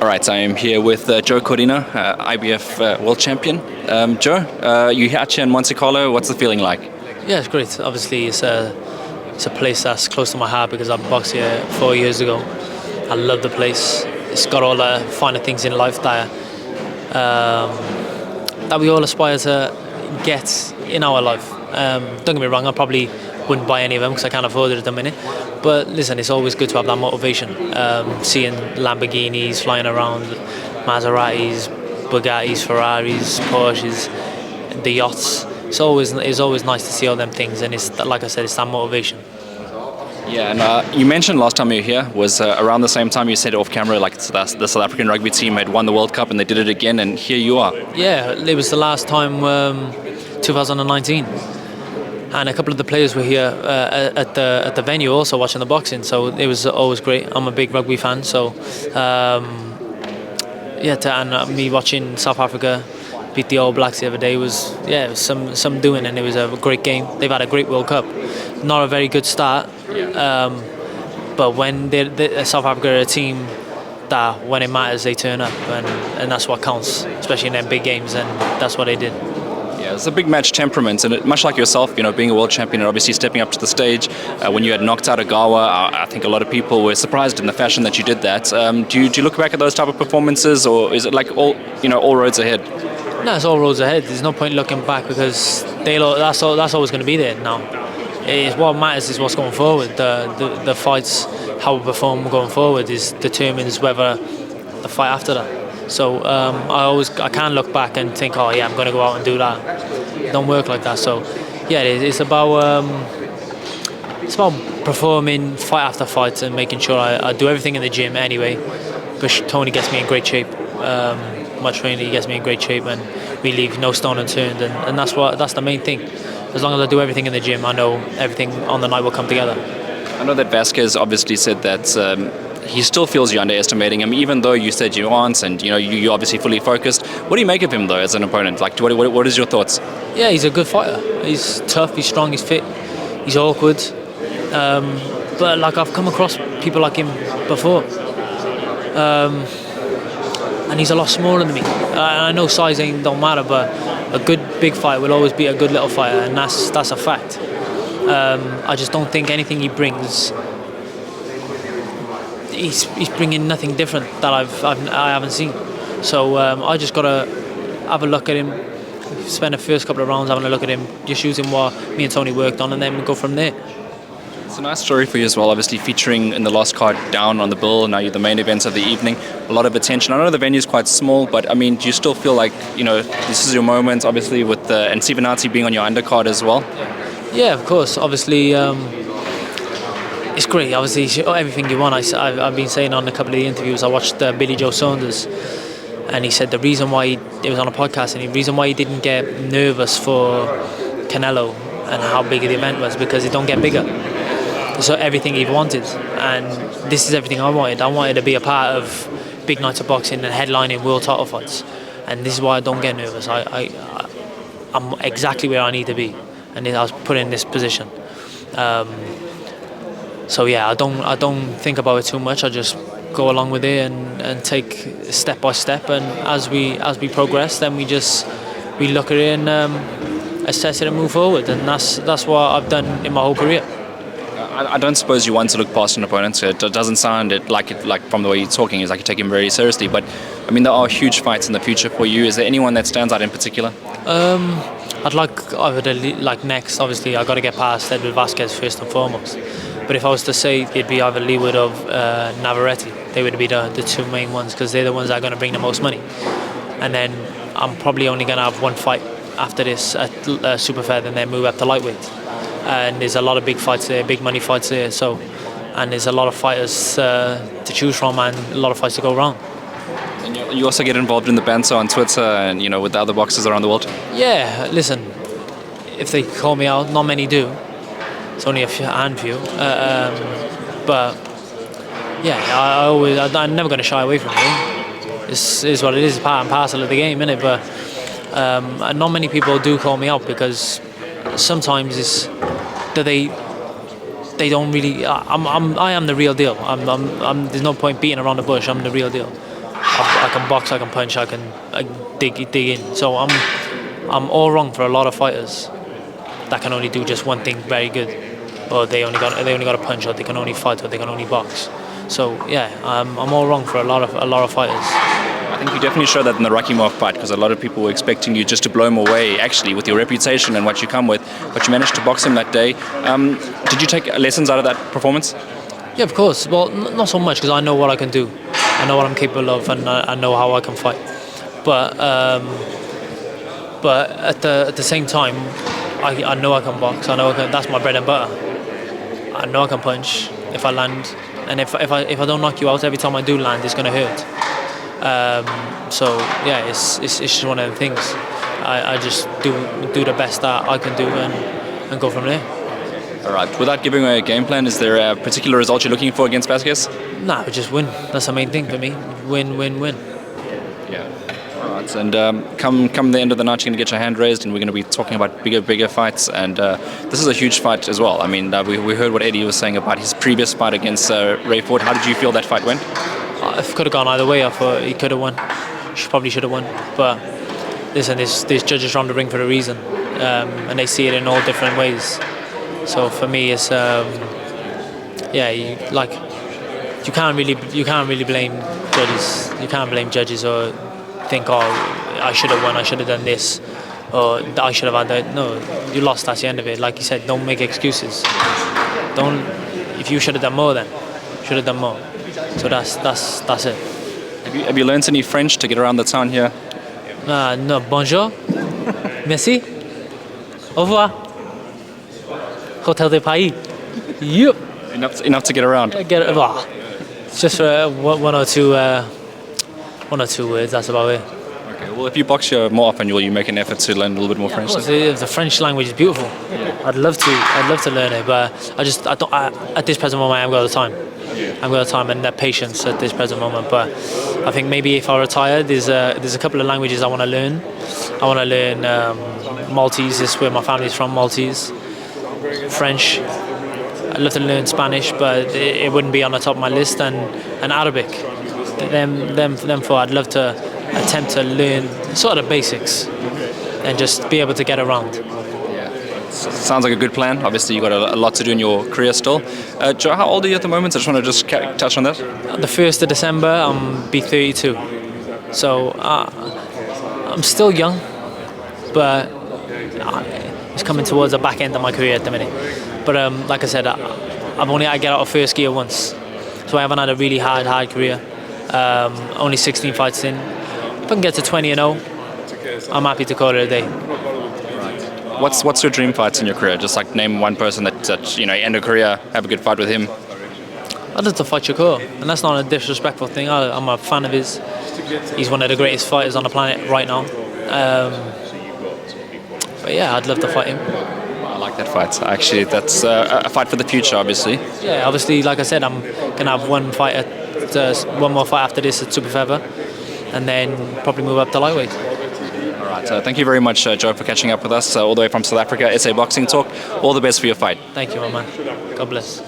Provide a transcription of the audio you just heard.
All right, I am here with Joe Cordina, IBF world champion. Joe, you're here in Monte Carlo. What's the feeling like? Yeah, it's great. Obviously, it's a place that's close to my heart because I boxed here 4 years ago. I love the place. It's got all the finer things in life that we all aspire to get in our life. Don't get me wrong, I probably wouldn't buy any of them because I can't afford it at the minute. But listen, it's always good to have that motivation. Seeing Lamborghinis flying around, Maseratis, Bugattis, Ferraris, Porsches, the yachts. It's always nice to see all them things, and it's like I said, it's that motivation. Yeah, and you mentioned last time you were here was around the same time you said off camera, like the South African rugby team had won the World Cup and they did it again, and here you are. Yeah, it was the last time, 2019. And a couple of the players were here at the venue also watching the boxing, so it was always great. I'm a big rugby fan, so me watching South Africa beat the All Blacks the other day was some doing, and it was a great game. They've had a great World Cup, not a very good start, but when South Africa are a team that when it matters they turn up, and that's what counts, especially in them big games, and that's what they did. Yeah, it's a big match temperament, and much like yourself, being a world champion and obviously stepping up to the stage. When you had knocked out Agawa, I think a lot of people were surprised in the fashion that you did that. Do you look back at those type of performances, or is it like all roads ahead? No, it's all roads ahead. There's no point looking back because that's always going to be there now. What matters is what's going forward. The fights, how we perform going forward, determines whether the fight after that. So I can't look back and think, oh yeah, I'm going to go out and do that. It don't work like that. So yeah, it's about performing fight after fight and making sure I do everything in the gym anyway. But Tony gets me in great shape. My trainer, he gets me in great shape, and we leave no stone unturned, and that's the main thing. As long as I do everything in the gym, I know everything on the night will come together. I know that Vasquez obviously said that he still feels you're underestimating him, even though you said you aren't, and you're obviously fully focused. What do you make of him though as an opponent? Like, what is your thoughts? Yeah, he's a good fighter. He's tough, he's strong, he's fit, he's awkward. But like, I've come across people like him before. And he's a lot smaller than me. I know size don't matter, but a good big fight will always be a good little fighter, and that's a fact. I just don't think anything he brings, he's bringing nothing different that I haven't seen. So I just gotta have a look at him, spend the first couple of rounds having a look at him, just using what me and Tony worked on, and then go from there. It's a nice story for you as well, obviously featuring in the last card down on the bill. Now you're the main event of the evening. A lot of attention. I know the venue's quite small, but I mean, do you still feel like, this is your moment, obviously, with and Sivanati being on your undercard as well? Yeah, of course. Obviously, it's great. Obviously, everything you want. I've been saying on a couple of the interviews, I watched Billy Joe Saunders, and he said the reason why it was on a podcast, and the reason why he didn't get nervous for Canelo and how big the event was, because it don't get bigger. So everything he wanted, and this is everything I wanted. I wanted to be a part of big nights of boxing and headlining world title fights, and this is why I don't get nervous. I'm exactly where I need to be, and I was put in this position. So yeah, I don't think about it too much. I just go along with it and take step by step, and as we progress, then we look at it and assess it and move forward, and that's what I've done in my whole career. I don't suppose you want to look past an opponent. It doesn't sound like from the way you're talking, it's like you take him very seriously. But I mean, there are huge fights in the future for you. Is there anyone that stands out in particular? I'd like next. Obviously, I got to get past Edward Vasquez first and foremost. But if I was to say, it'd be either Leeward or Navarrete. They would be the two main ones, because they're the ones that are going to bring the most money. And then I'm probably only going to have one fight after this at super fair, and then move up to lightweight. And there's a lot of big fights there, big money fights there. And there's a lot of fighters to choose from, and a lot of fights to go around. And you also get involved in the banter on Twitter and with the other boxers around the world. Yeah, listen, if they call me out, not many do. It's only a handful. But yeah, I'm never going to shy away from it. This is what it is, part and parcel of the game, isn't it? But not many people do call me out, because sometimes they don't really. I am the real deal. There's no point beating around the bush. I'm the real deal. I can box, I can punch, I can dig in. So I'm all wrong for a lot of fighters that can only do just one thing very good, or they only got to punch, or they can only fight, or they can only box. So yeah, I'm all wrong for a lot of fighters. I think you definitely showed that in the Rakimov fight, because a lot of people were expecting you just to blow him away, actually, with your reputation and what you come with, but you managed to box him that day. Did you take lessons out of that performance? Yeah, of course. Well, not so much, because I know what I can do. I know what I'm capable of, and I know how I can fight. But at the same time, I know I can box. I know that's my bread and butter. I know I can punch if I land, and if I don't knock you out every time I do land, it's going to hurt. So yeah, it's just one of the things. I just do the best that I can do and go from there. All right. Without giving away a game plan, is there a particular result you're looking for against Vasquez? Nah, just win. That's the main thing for me. Win. Yeah. All right. And come the end of the night, you're going to get your hand raised, and we're going to be talking about bigger fights. And this is a huge fight as well. I mean, we heard what Eddie was saying about his previous fight against Ray Ford. How did you feel that fight went? It could have gone either way. I thought he could have won. Probably should have won. But listen, there's judges around the ring for a reason, and they see it in all different ways. So for me, it's you can't really blame judges. You can't blame judges or think, oh, I should have won, I should have done this, or I should have had that. No, you lost. That's the end of it. Like you said, don't make excuses. If you should have done more, then should have done more. So that's it. Have you learned any French to get around the town here? No, bonjour, merci, au revoir, Hotel de Paris. Yep. Enough to get around. Well, it's just one or two words. That's about it. Okay. Well, if you box here more often, will you make an effort to learn a little bit more French? The French language is beautiful. Yeah. I'd love to learn it, but I don't. At this present moment, I haven't got the time. I've got the time and the patience at this present moment. But I think maybe if I retire, there's a couple of languages I want to learn. I want to learn Maltese. This is where my family's from. Maltese, French. I'd love to learn Spanish, but it wouldn't be on the top of my list. And Arabic. Them four. I'd love to attempt to learn sort of the basics and just be able to get around. Sounds like a good plan. Obviously, you've got a lot to do in your career still. Joe, how old are you at the moment? I just want to touch on that. The 1st of December, I'm be 32. So I'm still young, but it's coming towards the back end of my career at the minute. But like I said, I get out of first gear once, so I haven't had a really hard career. Only 16 fights in. If I can get to 20-0, I'm happy to call it a day. What's your dream fights in your career? Just like name one person that end a career, have a good fight with him. I'd love to fight Shakur, and that's not a disrespectful thing. I'm a fan of his. He's one of the greatest fighters on the planet right now. But yeah, I'd love to fight him. I like that fight. Actually, that's a fight for the future, obviously. Yeah, obviously, like I said, I'm gonna have one more fight after this at super feather, and then probably move up to lightweight. Thank you very much, Joe, for catching up with us all the way from South Africa. SA Boxing Talk. All the best for your fight. Thank you, my man. God bless.